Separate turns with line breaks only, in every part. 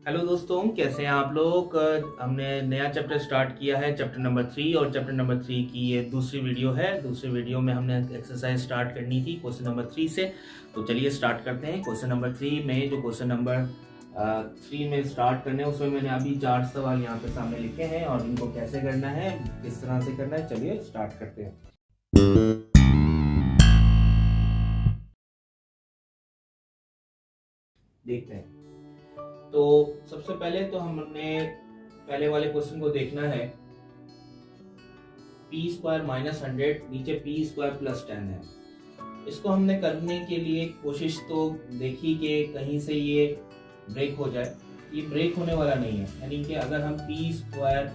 Hello दोस्तों, कैसे हैं आप लोग। हमने नया चैप्टर स्टार्ट किया है, चैप्टर नंबर 3। और चैप्टर नंबर 3 की ये दूसरी वीडियो है। दूसरी वीडियो में हमने एक्सरसाइज स्टार्ट करनी थी क्वेश्चन नंबर 3 से। तो चलिए स्टार्ट करते हैं। क्वेश्चन नंबर 3 में जो क्वेश्चन नंबर 3 में स्टार्ट करने हैं उसमें मैंने अभी 4 सवाल यहाँ पे सामने लिखे हैं और इनको कैसे करना है, किस तरह से करना है, चलिए स्टार्ट करते हैं। देखते हैं। तो सबसे पहले तो हमने पहले वाले क्वेश्चन को देखना है। पी स्क्वायर माइनस 100 नीचे पी स्क्वायर प्लस 10 है। इसको हमने करने के लिए कोशिश तो देखी कि कहीं से ये ब्रेक हो जाए। ये ब्रेक होने वाला नहीं है, यानी कि अगर हम पी स्क्वायर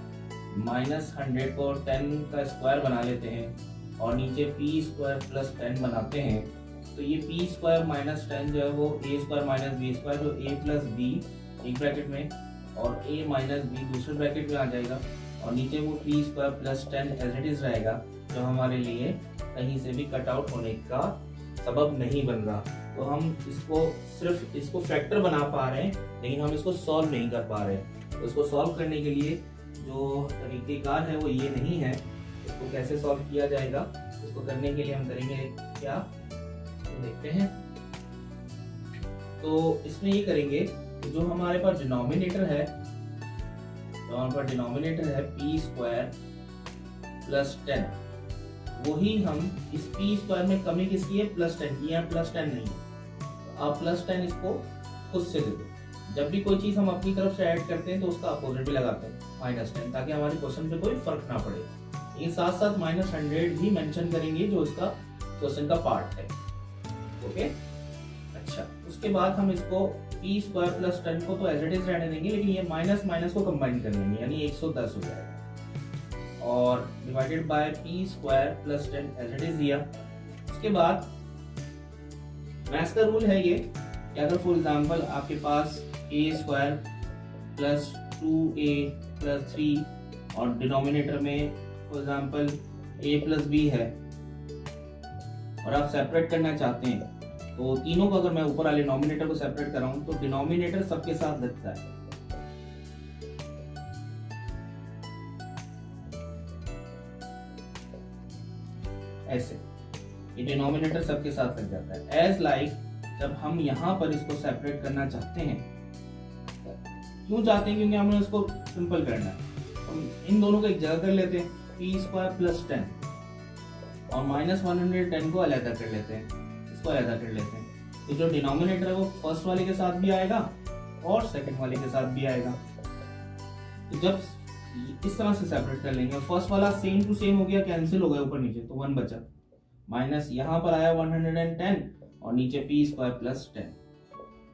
माइनस 100 को 10 का स्क्वायर बना लेते हैं और नीचे पी स्क्वायर प्लस 10 बनाते हैं तो ये पी स्क्वायर माइनस 10 जो है वो a square minus b square, तो ए प्लस बी एक ब्रैकेट में और ए माइनस बी दूसरे ब्रैकेट में आ जाएगा और नीचे वो p square plus 10 as it is रहेगा, जो हमारे लिए कहीं से भी कट आउट होने का सबब नहीं बन रहा। तो हम इसको सिर्फ इसको फैक्टर बना पा रहे हैं लेकिन हम इसको सॉल्व नहीं कर पा रहे। तो इसको सॉल्व करने के लिए जो तरीकेकार है वो ये नहीं है। इसको कैसे सॉल्व किया जाएगा, इसको करने के लिए हम करेंगे क्या, तो देखते हैं। तो इसमें ये करेंगे जो हमारे पास डिनोमिनेटर है, तो हमारे पास डिनोमिनेटर है पी स्क्वायर प्लस 10, वही हम इस पी स्क्वायर में कमी किसकी है, प्लस 10 की। यहाँ प्लस 10 नहीं है तो आप प्लस 10 इसको खुद से दे दो। जब भी कोई चीज हम अपनी तरफ से ऐड करते हैं तो उसका अपोजिट भी लगाते हैं माइनस 10, ताकि हमारे क्वेश्चन पे कोई फर्क ना पड़े। ये साथ साथ माइनस 100 भी मेंशन करेंगे जो इसका क्वेश्चन का पार्ट है। ओके, अच्छा, उसके बाद हम इसको पी स्क्वायर प्लस 10 को तो एज इट इज रहने देंगे, लेकिन ये माइनस माइनस को कंबाइन कर लेंगे, यानी 110 हो जाएगा और divided by p square plus 10 as it is दिया। उसके बाद मैथ्स का रूल है ये कि अगर फॉर एग्जांपल आपके पास a square plus 2a plus 3 और डिनोमिनेटर में for example a plus b है और आप सेपरेट करना चाहते हैं, तो तीनों को अगर मैं ऊपर वाले डिनोमिनेटर को सेपरेट कर रहा हूं तो डिनोमिनेटर सबके साथ लगता है। ऐसे ये डिनोमिनेटर सबके साथ लग जाता है। एज लाइक जब हम यहां पर इसको सेपरेट करना चाहते हैं, क्यों चाहते हैं, क्योंकि हमें इसको सिंपल करना है। हम इन दोनों को एक जगह कर लेते हैं, पी स्क्वायर प्लस 10 और माइनस 110 को अलग कर लेते हैं, इसको अलग कर लेते हैं। तो जो डिनोमिनेटर है वो फर्स्ट वाले के साथ भी आएगा और सेकंड वाले के साथ भी आएगा। तो जब इस तरह से सेपरेट कर लेंगे, फर्स्ट वाला सेम टू सेम हो गया, कैंसिल हो गया ऊपर नीचे, तो 1 बचा, माइनस यहाँ पर आया 110 और नीचे पी स्क्वायर प्लस 10।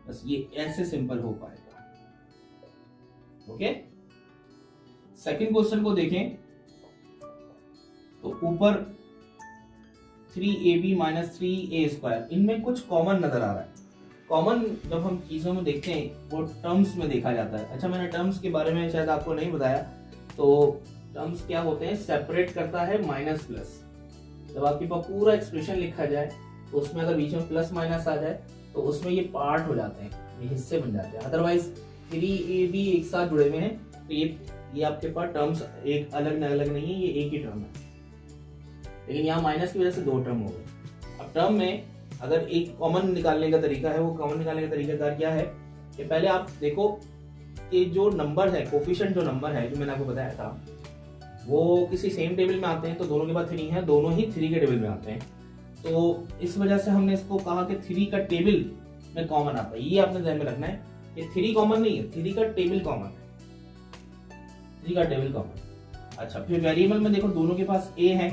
बस ये ऐसे सिंपल हो पाएगा। ओके, सेकंड क्वेश्चन को देखें तो ऊपर 3ab माइनस 3a स्क्वायर, इनमें कुछ कॉमन नजर आ रहा है। कॉमन जब हम चीजों में देखते हैं वो टर्म्स में देखा जाता है। अच्छा, मैंने टर्म्स के बारे में शायद आपको नहीं बताया, तो टर्म्स क्या होते हैं, सेपरेट करता है माइनस प्लस। जब आपके पास पूरा एक्सप्रेशन लिखा जाए तो उसमें अगर बीच में प्लस माइनस आ जाए तो उसमें ये पार्ट हो जाते हैं, ये हिस्से बन जाते हैं। अदरवाइज 3ab एक साथ जुड़े हुए हैं तो ये आपके पास टर्म्स एक अलग नहीं है, ये एक ही टर्म है, लेकिन यहाँ माइनस की वजह से 2 टर्म हो गए। अब टर्म में अगर एक कॉमन निकालने का तरीका है, वो कॉमन निकालने का तरीका क्या है कि पहले आप देखो कि जो नंबर है, कोफिशिएंट जो नंबर है जो मैंने आपको बताया था, वो किसी सेम टेबल में आते हैं तो दोनों के बाद 3 है, दोनों ही 3 के टेबल में आते हैं। तो इस वजह से हमने इसको कहा कि 3 का टेबल में कॉमन आता है। ये आपने ध्यान में रखना है, ये 3 कॉमन नहीं है, 3 का टेबल कॉमन है, 3 का टेबल कॉमन। अच्छा, फिर वेरिएबल में देखो दोनों के पास a है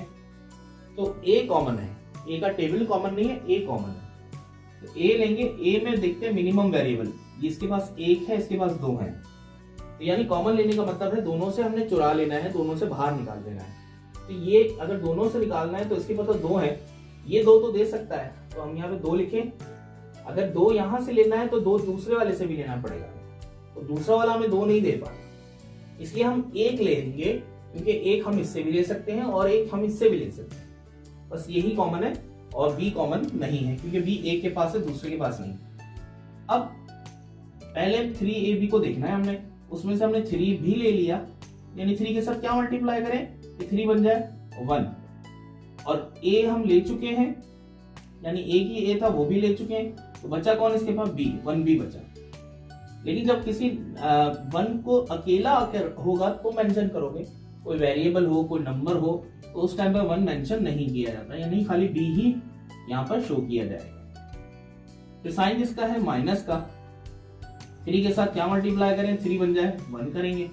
तो a कॉमन है, a का टेबल कॉमन नहीं है, a कॉमन है। तो a लेंगे, a में देखते हैं मिनिमम वेरिएबल, इसके पास 1 है, इसके पास 2 है, तो यानी कॉमन लेने का मतलब है दोनों से हमने चुरा लेना है, दोनों से बाहर निकाल देना है। तो ये अगर दोनों से निकालना है तो इसके पास 2 है, ये 2 तो दे सकता है, तो हम यहाँ पे 2 लिखें। अगर 2 यहां से लेना है तो 2 दूसरे वाले से भी लेना पड़ेगा, तो दूसरा वाला हमें 2 नहीं दे पाएगा, इसलिए हम 1 लेंगे, क्योंकि 1 हम इससे भी ले सकते हैं और 1 हम इससे भी ले सकते हैं। बस यही कॉमन है और बी कॉमन नहीं है, क्योंकि बी एक के पास है दूसरे के पास नहीं। अब पहले 3ab को देखना है हमने, उसमें से हमने 3 भी ले लिया, यानी 3 के साथ क्या मल्टीप्लाई करें कि 3 बन जाए 1, और a हम ले चुके हैं, यानी एक ही a था वो भी ले चुके हैं, तो बचा कौन इसके पास b, 1b बचा। लेकिन जब किसी 1 को अकेला होगा तो मेंशन करोगे, कोई वेरिएबल हो कोई नंबर हो तो उस टाइम पर 1 मेंशन नहीं किया जाता, यानी खाली b ही यहाँ पर शो किया जाएगा। तो साइन जिसका है माइनस का, 3 के साथ क्या मल्टीप्लाई करें, 3 बन जाए 1 करेंगे,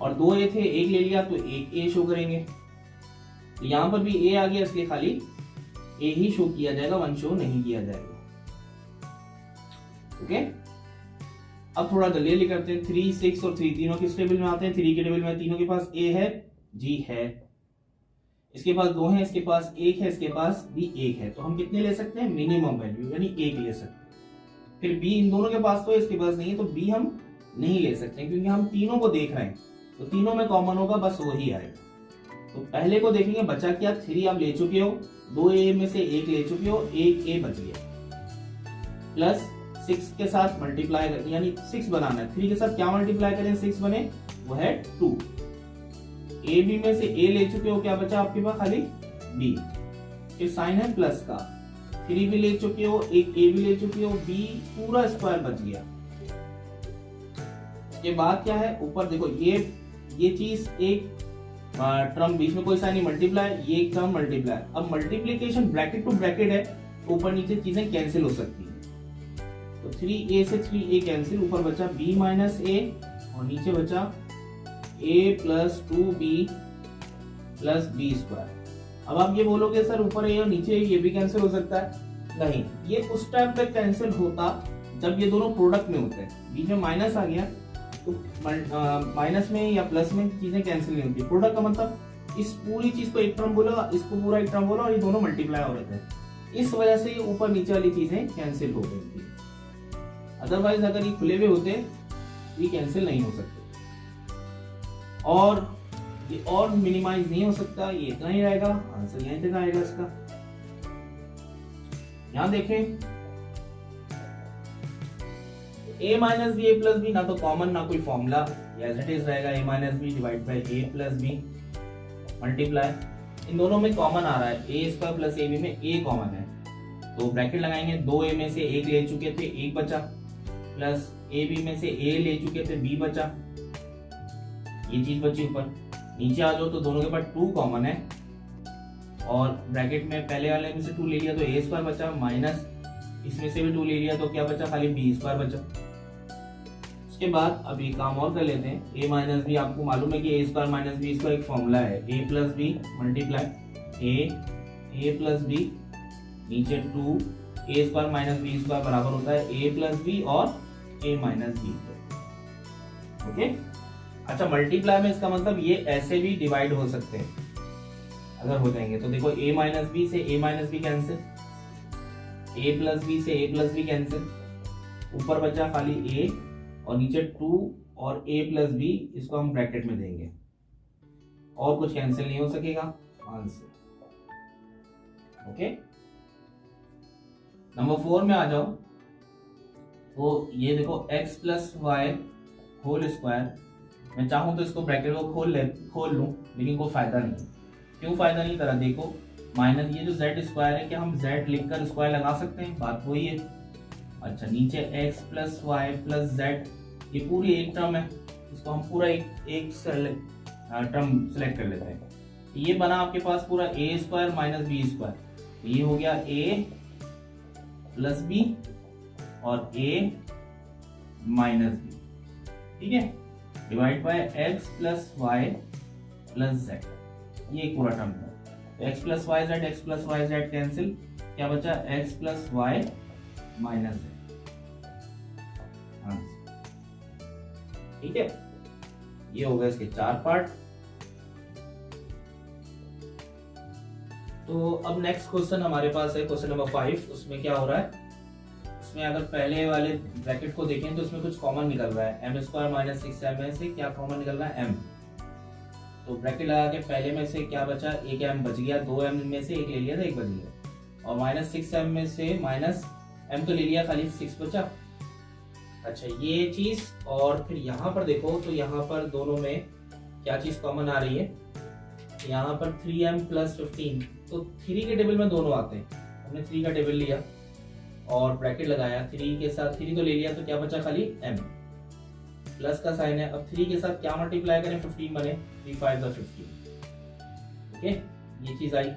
और 2 a थे, एक ले लिया तो एक a शो करेंगे, तो यहाँ पर भी a आ गया इसलिए खाली a ही शो किया जाएगा, 1 शो नहीं किया जाएगा। ओके, अब थोड़ा जल्दी जल्दी करते हैं। 3, 6 और 3 तीनों किस टेबल में आते हैं, 3 के टेबल में तीनों के पास a है, g है, इसके पास 2 है, इसके पास 1 है, इसके पास भी 1 है, तो हम कितने ले सकते हैं, मिनिमम वैल्यू यानी 1 ले सकते हैं। फिर b इन दोनों के पास तो है, इसके पास नहीं है, तो b हम नहीं ले सकते क्योंकि हम तीनों को देख रहे हैं, तो तीनों में कॉमन होगा, बस वही आएगा। तो पहले को देखेंगे, बचा क्या, 3 आप ले चुके हो, 2a में से 1 ले चुके हो, 1a बच गया, प्लस 6 के साथ मल्टीप्लाई कर, यानी 6 बनाना है, 3 के साथ क्या मल्टीप्लाई करें 6 बने, वो है 2। ए बी में से a ले चुके हो, क्या बचा आपके पास, खाली b, फिर साइन है प्लस का, 3 भी ले चुके हो, एक a भी ले चुके हो, b पूरा स्क्वायर बच गया। के बाद क्या है, ऊपर देखो ये चीज एक टर्म, बीच में कोई साइन नहीं, मल्टीप्लाई, ये एक टर्म मल्टीप्लाई। अब मल्टीप्लिकेशन ब्रैकेट टू ब्रैकेट है, ऊपर नीचे चीजें कैंसिल हो सकती है, तो 3a से 3a कैंसिल, ऊपर बचा b माइनस a और नीचे बचा a plus 2b plus b square. अब आप ये बोलोगे सर ऊपर a और नीचे ये भी कैंसिल हो सकता है, नहीं, ये उस टाइम पे कैंसिल होता जब ये दोनों प्रोडक्ट में होते हैं, बीच में माइनस आ गया तो माइनस में या प्लस में चीजें कैंसिल नहीं होती। प्रोडक्ट का मतलब इस पूरी चीज को एक टर्म बोला, इसको पूरा एक टर्म बोला, और ये दोनों मल्टीप्लाई हो रहे थे, इस वजह से ऊपर नीचे वाली चीजें कैंसिल हो गई थी। अदरवाइज अगर ये खुले हुए होते ये कैंसिल नहीं हो सकते, और ये और मिनिमाइज नहीं हो सकता, ये इतना ही रहेगा, आंसर यहीं तक आएगा इसका। यहां देखें a minus B A plus B, ना तो कॉमन ना कोई फॉर्मूला, एज इट इज रहेगा, a minus B divide by a plus B multiply, इन दोनों में कॉमन आ रहा है, a स्क्वायर प्लस ab में a कॉमन है, तो ब्रैकेट लगाएंगे, 2a में से 1 ले चुके थे 1 बचा, प्लस ab में से a ले चुके थे b बचा, ये चीज बची ऊपर। नीचे आ जाओ तो दोनों के पास 2 कॉमन है, और ब्रैकेट में पहले वाले में से 2 ले लिया तो a स्क्वायर बचा, माइनस इसमें से भी 2 ले लिया तो क्या बचा, खाली b स्क्वायर बचा। उसके बाद अब ये काम और कर लेते हैं, a माइनस बी, आपको मालूम है कि a स्क्वायर माइनस बी इसका एक फॉर्मूला है, a plus B multiply a plus b, नीचे 2, a square minus b square बराबर होता है a प्लस बी और a माइनस बी। ओके, अच्छा मल्टीप्लाई में इसका मतलब ये ऐसे भी डिवाइड हो सकते हैं, अगर हो जाएंगे तो देखो a माइनस बी से a minus b cancel, a plus b से a प्लस बी कैंसिल, ऊपर बचा खाली a और नीचे 2 और a प्लस बी, इसको हम ब्रैकेट में देंगे, और कुछ कैंसिल नहीं हो सकेगा, आंसर। ओके, नंबर 4 में आ जाओ, तो ये देखो x plus y whole square, मैं चाहूं तो इसको ब्रैकेट को खोल लूं, लेकिन कोई फायदा नहीं। क्यों फायदा नहीं, तरह देखो, माइनस ये जो z स्क्वायर है, क्या हम z लिखकर स्क्वायर लगा सकते हैं, बात वही है। अच्छा, नीचे x plus y plus z, ये पूरी एक टर्म है, इसको हम पूरा एक टर्म सेलेक्ट कर लेते हैं, ये बना आपके पास पूरा a square minus b square, ये हो गया a प्लस बी और a माइनस बी, ठीक है, divide by x plus y plus z, ये एक पूरा टर्म है। x plus y z cancel, क्या बचा, x plus y minus z, ठीक है। ये हो गए इसके 4 पार्ट। तो अब नेक्स्ट क्वेश्चन हमारे पास है क्वेश्चन नंबर 5। उसमें क्या हो रहा है, उसमें अगर पहले वाले ब्रैकेट को देखें तो इसमें कुछ कॉमन निकल रहा है, एम स्क्वायर माइनस 6m में से क्या कॉमन निकल रहा है, m। तो ब्रैकेट लगा के पहले में से क्या बचा, एक m बच गया, 2m में से एक ले लिया था, एक बच गया, और माइनस 6m में से माइनस m तो ले लिया, खाली 6 बचा, अच्छा ये चीज, और फिर यहाँ पर देखो तो यहाँ पर दोनों में क्या चीज कॉमन आ रही है, यहाँ पर 3m प्लस 15, तो 3 के टेबल में दोनों आते हैं। हमने 3 का टेबल लिया और ब्रैकेट लगाया, 3 के साथ 3 तो ले लिया, तो क्या बचा खाली m, प्लस का साइन है। अब 3 के साथ क्या मल्टीप्लाई करें, 15 बने, 3 5 15। ओके, ये चीज आई।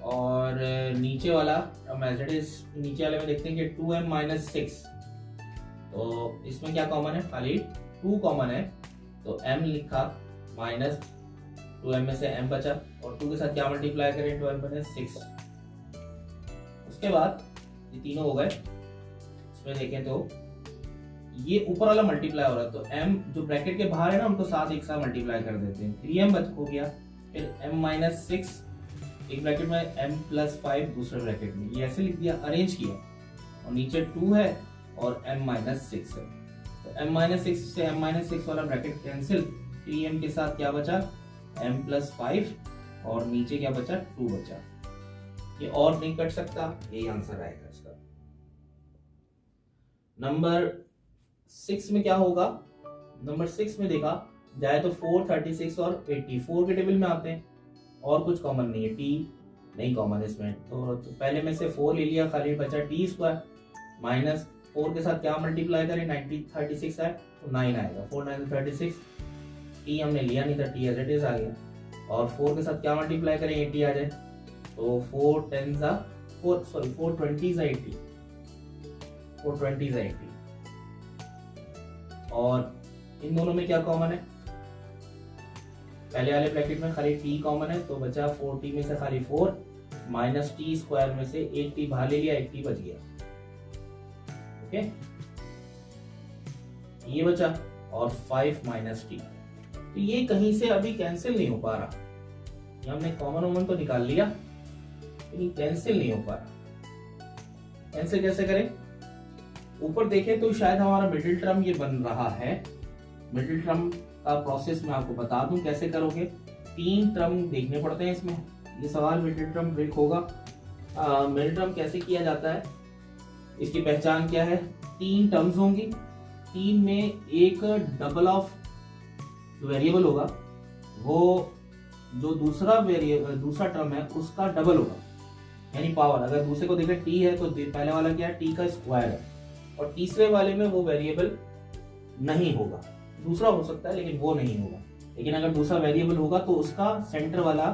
और नीचे वाला नीचे वाले में देखते हैं कि 2m माइनस 6, तो इसमें क्या कॉमन है, खाली 2 कॉमन है, तो m लिखा माइनस 2m में से m बचा, और 2 के साथ क्या मल्टीप्लाई करें, 2m माइनस 6। उसके बाद ये तीनों हो गए। इसमें देखें तो ये ऊपर वाला मल्टीप्लाई हो रहा है, तो m जो ब्रैकेट के बाहर है ना उनको साथ एक साथ मल्टीप्लाई कर देते हैं, 3m बच हो गया, फिर m माइनस 6 एक ब्रैकेट में, m प्लस 5 दूसरे ब्रैकेट में, ये ऐसे लिख दिया, अरेंज किया, और नीचे 2 है और m माइनस 6 है, तो m माइनस 6 से m माइनस 6 वाला ब्रैकेट कैंसिल, 3m के साथ क्या बचा, m प्लस 5, और नीचे क्या बचा, 2 बचा। ये और नहीं कट सकता, यही आंसर आएगा इसका। नंबर 6 में क्या होगा, नंबर 6 में देखा जाए तो 4, 36 और 84 के टेबल में आते हैं, और कुछ कॉमन नहीं है, t नहीं कॉमन है इसमें, तो पहले में से 4 ले लिया, खाली बचा t स्क्वायर, माइनस 4 के साथ क्या मल्टीप्लाई करें, 36 है तो 9 आएगा, 4 9 36, t हमने लिया नहीं था, t एज इट इज आ गया, और 4 के साथ क्या मल्टीप्लाई करें, 80 आ जाए, तो 4 10 4 20 80, 4 20 80, और इन दोनों में क्या कॉमन है, पहले वाले ब्रैकेट में खाली t कॉमन है, तो बचा 4t में से खाली 4, माइनस t स्क्वायर में से 8t बाहर ले लिया, 8t बच गया। ओके, ये बचा, और 5 माइनस t, तो ये कहीं से अभी कैंसिल नहीं हो पा रहा, ये हमने कॉमन तो निकाल लिया, लेकिन कैंसिल नहीं हो पा रहा। कैंसिल कैसे करें, ऊपर देखें तो शायद हमारा मिडिल टर्म ये बन रहा है। मिडिल टर्म का प्रोसेस मैं आपको बता दूं कैसे करोगे, 3 टर्म देखने पड़ते हैं इसमें, ये सवाल मिडिल टर्म ब्रेक होगा। मिडिल टर्म कैसे किया जाता है, इसकी पहचान क्या है, 3 टर्म्स होंगी, 3 में एक डबल ऑफ वेरिएबल होगा, वो जो दूसरा टर्म है उसका डबल होगा, यानी पावर, अगर दूसरे को देखें t है तो पहले वाला क्या है, t का स्क्वायर है, और तीसरे वाले में वो वेरिएबल नहीं होगा, दूसरा हो सकता है लेकिन वो नहीं होगा। लेकिन अगर दूसरा वेरिएबल होगा तो उसका सेंटर वाला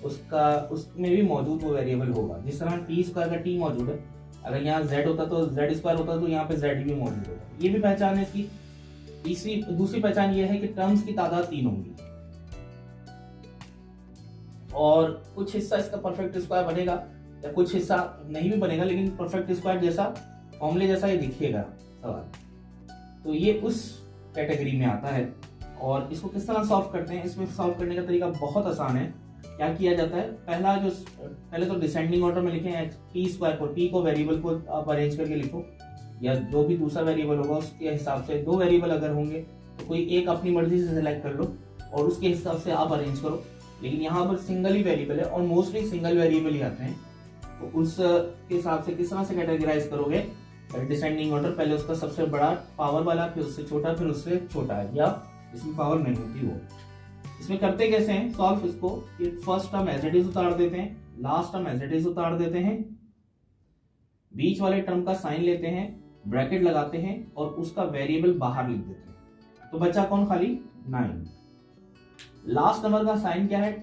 उसमें भी मौजूद वो वेरिएबल होगा। जिस तरह t स्क्वायर का t मौजूद है, अगर यहाँ z होता तो z स्क्वायर होता तो यहाँ पे z भी मौजूद होता। ये भी पहचान है इसकी। दूसरी पहचान ये है कि टर्म्स की तादाद 3 होंगी, और कुछ हिस्सा इसका परफेक्ट स्क्वायर बनेगा या कुछ हिस्सा नहीं भी बनेगा, लेकिन परफेक्ट स्क्वायर जैसा फॉर्मूले जैसा ये दिखेगा सवाल, तो ये उस कैटेगरी में आता है। और इसको किस तरह सॉल्व करते हैं, इसमें सॉल्व करने का तरीका बहुत आसान है। क्या किया जाता है, पहले तो डिसेंडिंग ऑर्डर में लिखें, टी स्क्वायर को, टी को वेरिएबल को आप अरेंज करके लिखो, या जो भी दूसरा वेरिएबल होगा उसके हिसाब से, 2 वेरिएबल अगर होंगे तो कोई एक अपनी मर्जी से सिलेक्ट कर लो और उसके हिसाब से आप अरेंज करो। लेकिन यहाँ पर सिंगल ही वेरिएबल है और मोस्टली सिंगल वेरिएबल ही आते हैं, तो उसके हिसाब से किस तरह से कैटेगराइज करोगे डिसेंडिंग ऑर्डर, पहले उसका सबसे बड़ा पावर वाला, फिर उससे छोटा, फिर उससे छोटा है, या इसमें पावर नहीं होती वो। इसमें करते कैसे हैं सॉल्व इसको, कि first term as it is उतार देते हैं, last term as it is उतार देते हैं, बीच वाले टर्म का साइन लेते हैं, ब्रैकेट लगाते हैं और उसका वेरिएबल बाहर लिख देते हैं, तो बचा कौन, खाली 9। लास्ट नंबर का साइन क्या है,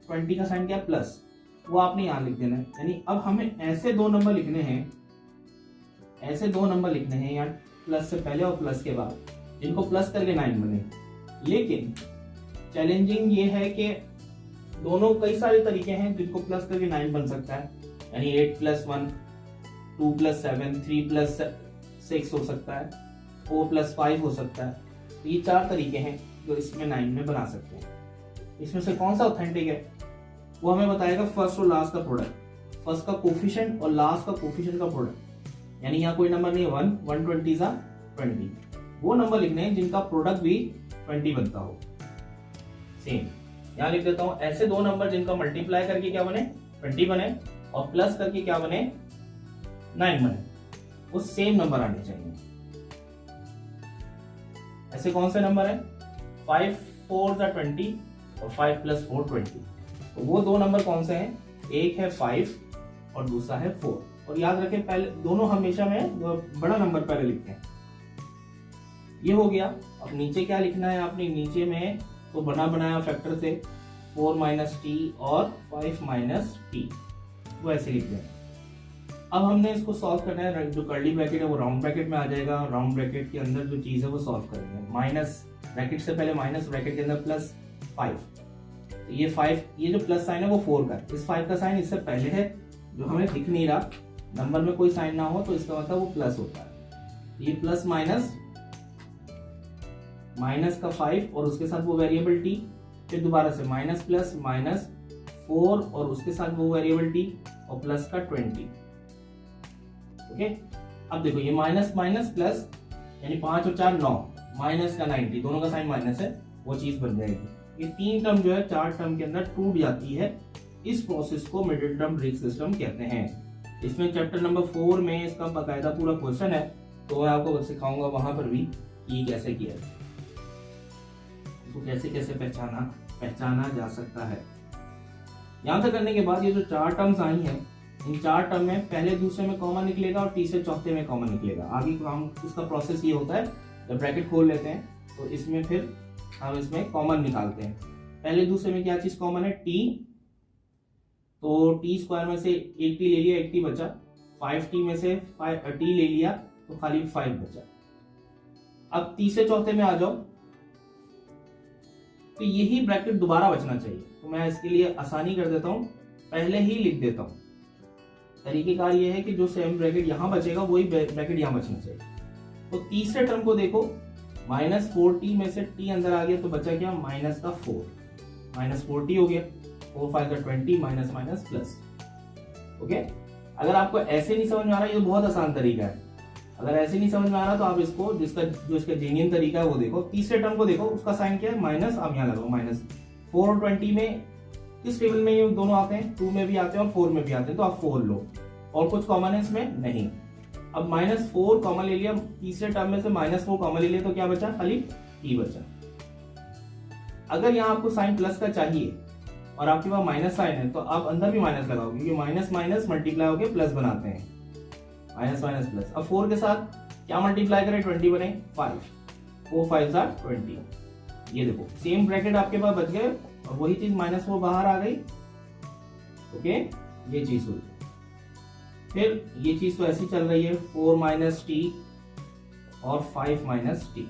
20 का साइन क्या है, प्लस, वो आपने यहां लिख देना है। यानी अब हमें ऐसे 2 नंबर लिखने हैं, ऐसे 2 नंबर लिखने हैं यार, प्लस से पहले और प्लस के बाद, जिनको प्लस करके 9 बने। लेकिन चैलेंजिंग ये है कि दोनों कई सारे तरीके हैं जिनको प्लस करके 9 बन सकता है, यानी 8 + 1, 2 + 7, 3 + 6 हो सकता है, 4 + 5 हो सकता है। ये 4 तरीके हैं जो इसमें 9 में बना सकते हैं। इसमें से कौन सा ऑथेंटिक है वो हमें बताएगा फर्स्ट और लास्ट का प्रोडक्ट, फर्स्ट का कोफिशिएंट और लास्ट का कोफिशिएंट का प्रोडक्ट। यानी यहाँ कोई नंबर नहीं है 1 1 20 20, वो नंबर लिखने हैं जिनका प्रोडक्ट भी 20 बनता हो। सेम यहाँ लिख देता हूं, ऐसे 2 नंबर जिनका मल्टीप्लाई करके क्या बने 20 बने और प्लस करके क्या बने 9 बने, वो सेम नंबर आने चाहिए। ऐसे कौन से नंबर है? 5 4 20 और 5 + 4 20। तो वो दो नंबर कौन से हैं? एक है 5 और दूसरा है 4। और याद रखें पहले दोनों हमेशा में बड़ा नंबर पहले लिखते हैं। ये हो गया। अब नीचे क्या लिखना है आपने? नीचे में तो बना बनाया फैक्टर से 4 - t और 5 - t, वो ऐसे लिख दें। अब हमने इसको सॉल्व करना है। जो कर्ली ब्रैकेट है वो राउंड ब्रैकेट में आ जाएगा। राउंड ब्रैकेट के अंदर जो चीज है वो सॉल्व करेंगे। माइनस ब्रैकेट से पहले माइनस, ब्रैकेट के अंदर +5। तो ये 5, ये जो प्लस साइन है वो 4 का, इस 5 का साइन इससे पहले है जो हमें दिख नहीं रहा। नंबर में कोई साइन ना हो तो इसका मतलब वो प्लस होता है। ये प्लस माइनस का 5 और उसके साथ वो वेरिएबल t, फिर दोबारा से माइनस प्लस -4 और उसके साथ वो वेरिएबल t और प्लस का 20। ओके, अब देखो ये माइनस प्लस यानी 5 और 4 9, माइनस का 90, दोनों का साइन माइनस है, वो चीज बन जाएगी। ये 3 टर्म जो है 4 टर्म के अंदर टूट जाती है। इस प्रोसेस को मिडिल टर्म ब्रेक सिस्टम कहते हैं। इसमें चैप्टर नंबर 4 में इसका बाकायदा पूरा क्वेश्चन है, तो मैं आपको सिखाऊंगा वहां पर भी कि कैसे किया जाए, तो कैसे कैसे पहचाना जा सकता है। यहां तक करने के बाद ये जो 4 टर्म्स आई हैं, इन 4 टर्म में पहले दूसरे में कॉमन निकलेगा और तीसरे चौथे में कॉमन निकलेगा। आगे काम इसका प्रोसेस ये होता है, जब ब्रैकेट खोल लेते हैं तो इसमें फिर हम इसमें कॉमन निकालते हैं। पहले दूसरे में क्या चीज कॉमन है? t, तो t² में से 1t ले लिया, 1t बचा। 5t में से t ले लिया तो खाली 5 बचा। अब तीसरे चौथे में आ जाओ तो यही ब्रैकेट दोबारा बचना चाहिए, तो मैं इसके लिए आसानी कर देता हूं, पहले ही लिख देता हूं। तरीकेकार ये है कि जो सेम ब्रैकेट यहां बचेगा वही ब्रैकेट यहां बचना चाहिए। तो तीसरे टर्म को देखो, -4t में से t अंदर आ गया तो बचा क्या? -4, -4t हो गया। 4 5 20, माइनस प्लस। ओके, अगर आपको ऐसे नहीं समझ में आ रहा, ये बहुत आसान तरीका है। अगर ऐसे नहीं समझ में आ रहा तो आप इसको जो इसका जेन्युइन तरीका है वो देखो। तीसरे टर्म को देखो, उसका साइन क्या है? माइनस। अब यहाँ लगाओ -4 और 20 में किस टेबल में ये दोनों आते हैं? 2 में भी आते हैं और 4 में भी आते हैं, तो आप 4 लो। और कुछ कॉमन है इसमें? नहीं। अब -4 कॉमन ले लिया, तीसरे टर्म में से -4 कॉमन ले लिया तो क्या बचा? खाली t बचा। अगर यहाँ आपको साइन प्लस का चाहिए और आपके पास माइनस साइन है तो आप अंदर भी माइनस लगाओ, क्योंकि माइनस माइनस मल्टीप्लाई होकर प्लस बनाते हैं। Minus plus. अब 4 के साथ क्या मल्टीप्लाई करें? 20 बने 5, 4 5 20। ये देखो सेम ब्रैकेट आपके पास बच गए और वही चीज -4 बाहर आ गई। ओके, ये चीज हुई। फिर ये चीज तो ऐसी चल रही है, 4 - t और 5 - t।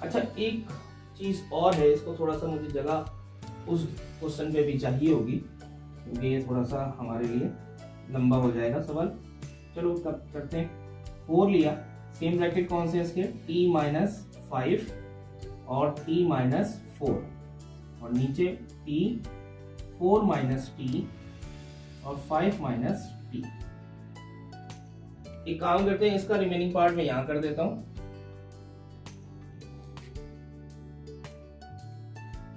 अच्छा, एक चीज और है, इसको थोड़ा सा मुझे जगह उस क्वेश्चन पे भी चाहिए होगी, क्योंकि ये थोड़ा सा हमारे लिए लंबा हो जाएगा सवाल। चलो कब करते हैं। 4 लिया, सेम ब्रैकेट कौन से इसके? t - 5 और t - 4, और नीचे t 4 - t और 5 - t। एक काम करते हैं, इसका रिमेनिंग पार्ट में यहां कर देता हूं।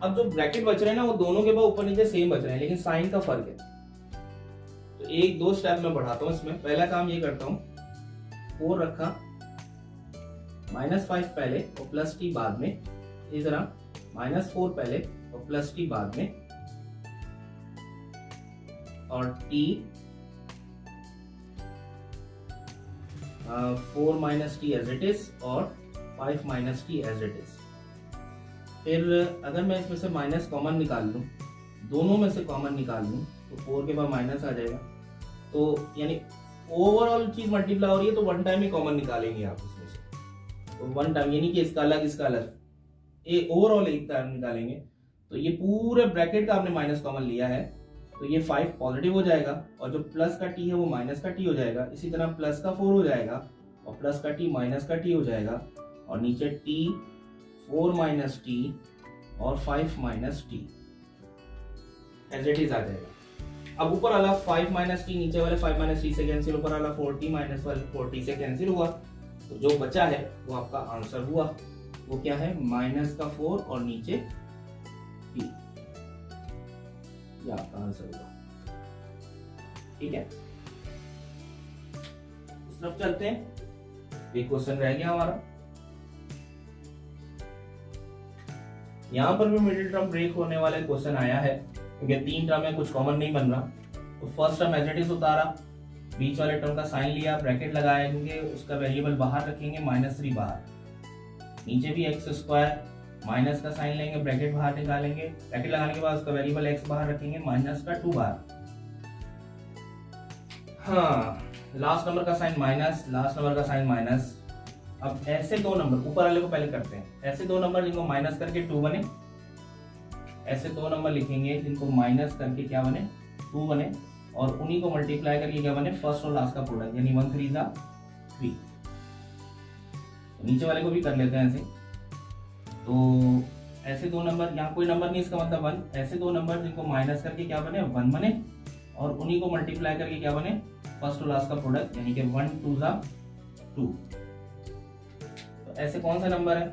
अब जो ब्रैकेट बच रहे हैं ना, वो दोनों के पास ऊपर नीचे सेम बच रहे हैं, लेकिन साइन का फर्क है। तो 1-2 स्टेप में बढ़ाता हूं इसमें। पहला काम ये करता हूं, 4 रखा, -5 पहले और +t बाद में। इस तरह -4 पहले और +t बाद में, और t 4 - t as it is और 5 - t एज इट इज। फिर अगर मैं इसमें से माइनस कॉमन निकाल लूं, दोनों में से कॉमन निकाल लूं, तो 4 के बाद माइनस आ जाएगा। तो यानी ओवरऑल चीज मल्टीप्लाई हो रही है, तो 1 टाइम ही कॉमन निकालेंगे आप इसमें से। तो 1 टाइम, यानी कि इसका अलग ये ओवरऑल एक टाइम निकालेंगे। तो ये पूरे ब्रैकेट का आपने माइनस कॉमन लिया है, तो ये 5 पॉजिटिव हो जाएगा, और जो प्लस का t है वो माइनस का t हो जाएगा। इसी तरह प्लस का 4 हो जाएगा और प्लस का t माइनस का t हो जाएगा, और नीचे t 4 - t और 5 - t एज इट इज आ जाएगा। अब ऊपर वाला 5 - t, नीचे वाले 5 - t से कैंसिल, ऊपर वाला 4t - 4t से कैंसिल हुआ, तो जो बचा है वो आपका आंसर हुआ। वो क्या है? -4 और नीचे t, ये आपका आंसर हुआ। ठीक है, तरफ चलते हैं, एक क्वेश्चन रह गया हमारा। यहाँ पर भी मिडिल टर्म ब्रेक होने वाला क्वेश्चन आया है, क्योंकि 3 टर्म में कुछ कॉमन नहीं बन रहा। तो first term as it is उतारा, बीच वाले टर्म का साइन लिया, ब्रैकेट लगाएंगे, उसका वेरिएबल बाहर रखेंगे, -3 बाहर, नीचे भी एक्स स्क्वायर, माइनस का साइन लेंगे, ब्रैकेट बाहर निकालेंगे, ब्रैकेट लगाने के बाद उसका वेरिएबल एक्स बाहर रखेंगे, -2 बाहर। हाँ, लास्ट नंबर का साइन माइनस, लास्ट नंबर का साइन माइनस। अब ऐसे 2 नंबर, ऊपर वाले को पहले करते हैं, ऐसे 2 नंबर जिनको माइनस करके 2 बने, ऐसे 2 नंबर लिखेंगे जिनको माइनस करके क्या बने, 2 बने, और उन्हीं को मल्टीप्लाई करके क्या बने, फर्स्ट और लास्ट का प्रोडक्ट, यानी 1 3 3। नीचे वाले को भी कर लेते हैं ऐसे। तो ऐसे 2 नंबर, यहाँ कोई नंबर नहीं, इसका मतलब 1, ऐसे 2 नंबर जिनको माइनस करके क्या बने, 1 बने, और उन्हीं को मल्टीप्लाई करके क्या बने, फर्स्ट और लास्ट का प्रोडक्ट, यानी कि 1 2 2। तो ऐसे कौन सा नंबर है,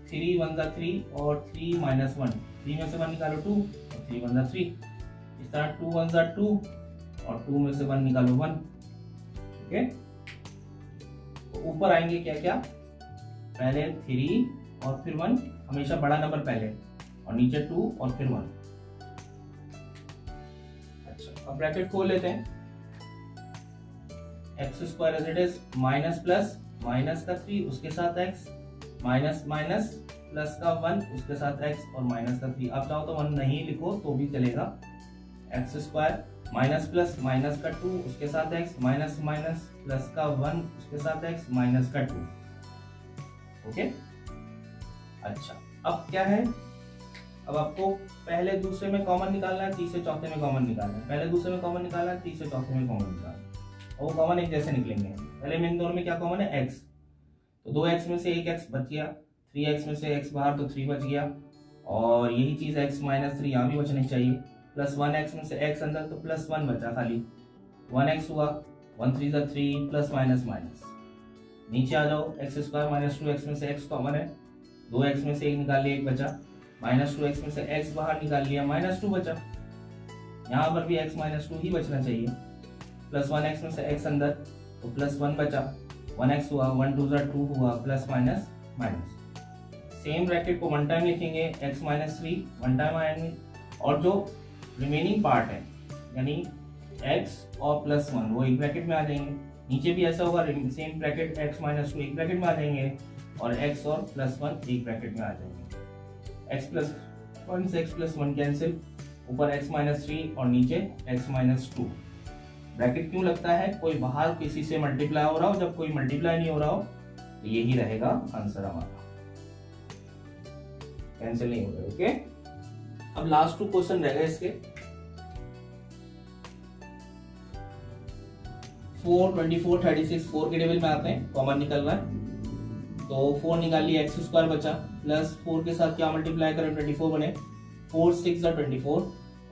3 1 3 और 3 -1, 3 में से 1 निकालो 2 और 3 1 3। इस तरह 2 1 2 और 2 में से 1 निकालो 1। ओके, तो ऊपर आएंगे क्या क्या, पहले 3 और फिर 1, हमेशा बड़ा नंबर पहले, और नीचे 2 और फिर 1। अच्छा, अब ब्रैकेट खोल लेते हैं, x square as it is, minus plus minus का 3 उसके साथ x, माइनस माइनस प्लस का 1 उसके साथ x, और माइनस का 3। आप चाहो तो 1 नहीं लिखो तो भी चलेगा। X square minus plus minus का 2 उसके साथ x, माइनस माइनस प्लस का 1 उसके साथ x, माइनस का 2। ओके, अच्छा, अब क्या है, अब आपको पहले दूसरे में कॉमन निकालना है, तीसरे चौथे में कॉमन निकालना है, पहले दूसरे में कॉमन निकालना है, तीसरे चौथे में कॉमन निकालना है, और वो कॉमन एक जैसे निकलेंगे। पहले में इन दोनों में क्या कॉमन है, x, तो 2x में से 1x बच गया, 3x में से x बाहर तो 3 बच गया, और यही चीज x -3 यहाँ भी बचनी चाहिए, प्लस 1x में से x अंदर तो +1 बचा खाली, 1x हुआ, 1 3 3 प्लस माइनस माइनस। नीचे आ जाओ, x स्क्वायर -2x में से x कॉमन है, 2x में से 1 निकाल लिया, 1 बचा, -2x में से x बाहर निकाल लिया, -2 बचा, यहाँ पर भी x -2 ही बचना चाहिए, प्लस 1x में से x अंदर तो +1 बचा, 1x हुआ, 1 2 2 हुआ, plus minus minus. Same bracket को 1 टाइम लिखेंगे, x -3 1 टाइम आएंगे, और जो रिमेनिंग पार्ट है यानी x और +1 वो एक ब्रैकेट में आ जाएंगे। नीचे भी ऐसा होगा, सेम ब्रैकेट x -2 एक ब्रैकेट में आ जाएंगे, और x और +1 एक ब्रैकेट में आ जाएंगे। x +1 से x +1 कैंसिल, ऊपर x -3 और नीचे x -2। ब्रैकेट क्यों लगता है, कोई बाहर किसी से मल्टीप्लाई हो रहा हो, जब कोई मल्टीप्लाई नहीं हो रहा हो तो यही रहेगा आंसर हमारा, कैंसिल नहीं हो रहा। ओके, अब लास्ट 2 क्वेश्चन रह गए इसके। 4 24 36 4 के टेबल में आते हैं, कॉमन निकल रहा है, तो 4 निकाल लिया, एक्स स्क्वायर बचा, प्लस 4 के साथ क्या मल्टीप्लाई करें, 24 बने, 4 6 24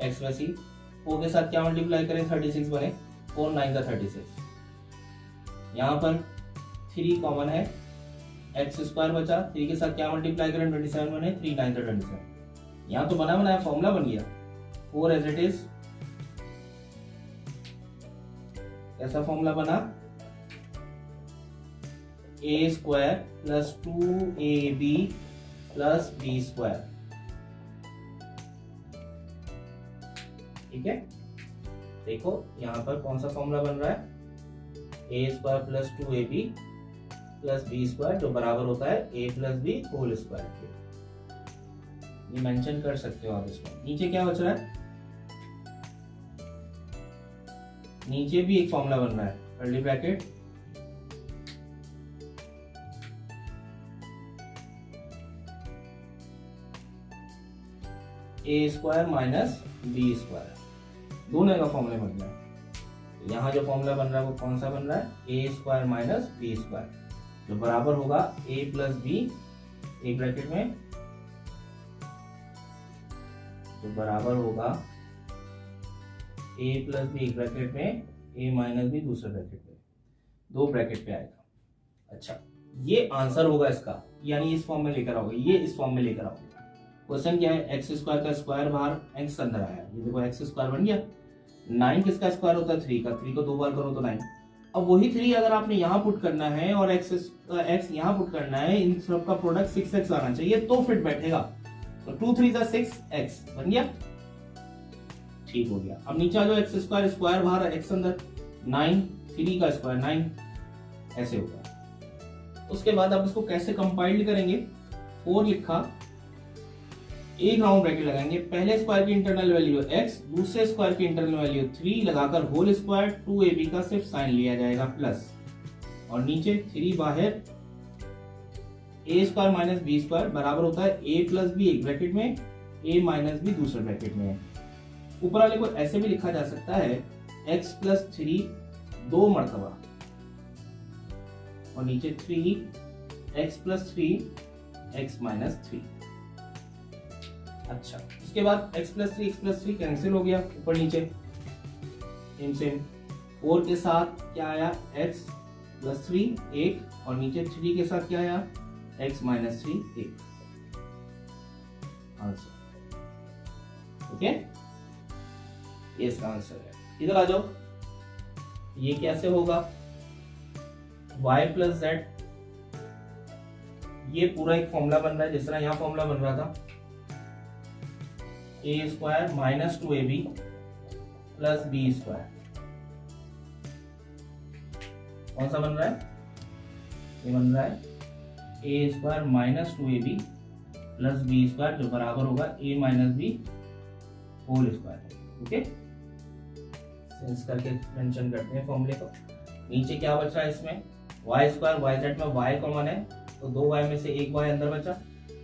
एक्स वैसी, 4 के साथ क्या मल्टीप्लाई करें, 36 बने, 4 9 36। यहाँ पर 3 कॉमन है, एक्स स्क्वायर बचा, 3 के साथ क्या मल्टीप्लाई करें, 27 बने, 3 9 27। यहाँ तो बना बनाया फॉर्मूला बन गया, 4 एज इट इज, कैसा फॉर्मूला बना, a square plus 2ab plus b square. ठीक है, देखो यहां पर कौन सा फॉर्मूला बन रहा है, a square plus 2ab plus b square, जो बराबर होता है a plus b whole square के। ये मेंशन कर सकते हो आप इसमें। नीचे क्या बच रहा है, नीचे भी एक फॉर्मूला बन रहा है, curly bracket a square minus b square, दोनों का फॉर्मूला बन रहा है। यहाँ जो फॉर्मूला बन रहा है वो कौन सा बन रहा है, a square minus b square, जो बराबर होगा a प्लस b एक ब्रैकेट में, जो बराबर होगा a प्लस b एक ब्रैकेट में, a माइनस b दूसरे ब्रैकेट में, 2 ब्रैकेट पे आएगा। अच्छा, ये आंसर होगा इसका, यानी इस फॉर्म में लेकर आओगे, ये इस फॉर्म में लेकर आओगे। क्वेश्चन क्या है, एक्स स्क्वायर का स्क्वायर बाहर एक्स अंदर आया, ये देखो एक्स स्क्वायर बन गया, 9 किसका स्क्वायर होता है, 3 का, 3 को 2 बार करो तो 9। अब वही 3 अगर आपने यहाँ पुट करना है और x यहाँ पुट करना है, इन सब का प्रोडक्ट 6x आना चाहिए तो फिट बैठेगा। तो 2 3 जा 6x बन गया, ठीक हो गया। अब नीचे आ जाओ, x स्क्वायर, स्क्वायर बाहर, x अंदर, 9, 3 का स्क्वायर 9, ऐसे होगा। उसके बाद आप इसको कैसे कंपाइल्ड करेंगे, 4 लिखा, एक राउंड ब्रैकेट लगाएंगे, पहले स्क्वायर की इंटरनल वैल्यू x, दूसरे स्क्वायर की इंटरनल वैल्यू 3 लगाकर होल स्क्वायर 2ab का सिर्फ साइन लिया जाएगा प्लस, और नीचे 3 बाहर, a square minus b square बराबर होता है a प्लस बी एक ब्रैकेट में, a माइनस बी दूसरे ब्रैकेट में। ऊपर वाले को ऐसे भी लिखा जा सकता है x प्लस 3 2 मरतबा, और नीचे 3 x प्लस 3 x माइनस 3। अच्छा, उसके बाद x प्लस 3 कैंसिल हो गया, ऊपर नीचे सेम 4 के साथ क्या आया, x प्लस 3 1, और नीचे 3 के साथ क्या आया, x माइनस 3 1, आंसर। ओके, ये इसका आंसर है। इधर आ जाओ, ये कैसे होगा, y प्लस z, ये पूरा एक फॉर्मूला बन रहा है जिस तरह यहां फॉर्मूला बन रहा था, a square minus 2ab plus b square. कौन सा बन रहा है, ये बन रहा है a square minus 2ab plus b square, जो बराबर होगा a minus b whole square. Okay, sense करके मेंशन करते हैं फॉर्मूले को। नीचे क्या बचा है इसमें, y स्क्वायर, yz में y कॉमन है तो 2y में से एक y अंदर बचा,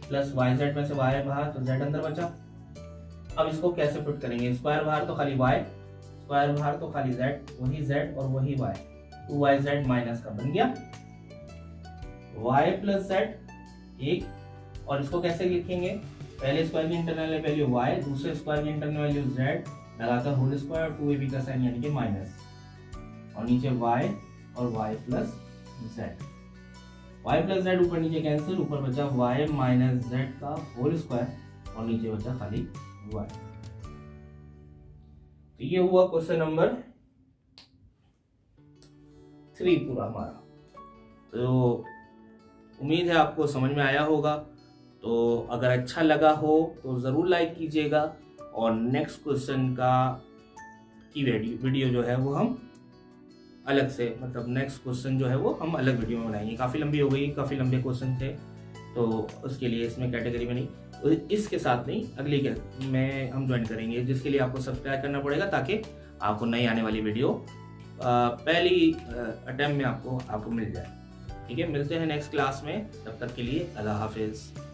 प्लस yz में से y बाहर तो z अंदर बचा। अब इसको कैसे पुट करेंगे, स्क्वायर बाहर तो खाली y, स्क्वायर बाहर तो खाली z, वही z और वही y, 2yz माइनस का बन गया y प्लस z 1, और इसको कैसे लिखेंगे, पहले स्क्वायर की इंटरनल वैल्यू y, दूसरे स्क्वायर की इंटरनल वैल्यू z लगाकर होल स्क्वायर 2ab का साइन यानी कि माइनस, और नीचे y और y plus z, y plus z ऊपर नीचे कैंसिल, ऊपर बचा y माइनस z का होल स्क्वायर, और नीचे बचा खाली y। तो ये हुआ क्वेश्चन नंबर 3 पूरा हमारा। तो उम्मीद है आपको समझ में आया होगा। तो अगर अच्छा लगा हो तो जरूर लाइक कीजिएगा, और नेक्स्ट क्वेश्चन की वीडियो जो है वो हम अलग से, मतलब नेक्स्ट क्वेश्चन जो है वो हम अलग वीडियो में बनाएंगे। काफ़ी लंबी हो गई, काफ़ी लंबे क्वेश्चन थे, तो उसके लिए इसमें कैटेगरी में नहीं, इसके साथ नहीं, अगली में हम ज्वाइन करेंगे, जिसके लिए आपको सब्सक्राइब करना पड़ेगा ताकि आपको नई आने वाली वीडियो पहली अटेम्प्ट में आपको मिल जाए। ठीक है, मिलते हैं नेक्स्ट क्लास में, तब तक के लिए अल्लाह हाफिज़।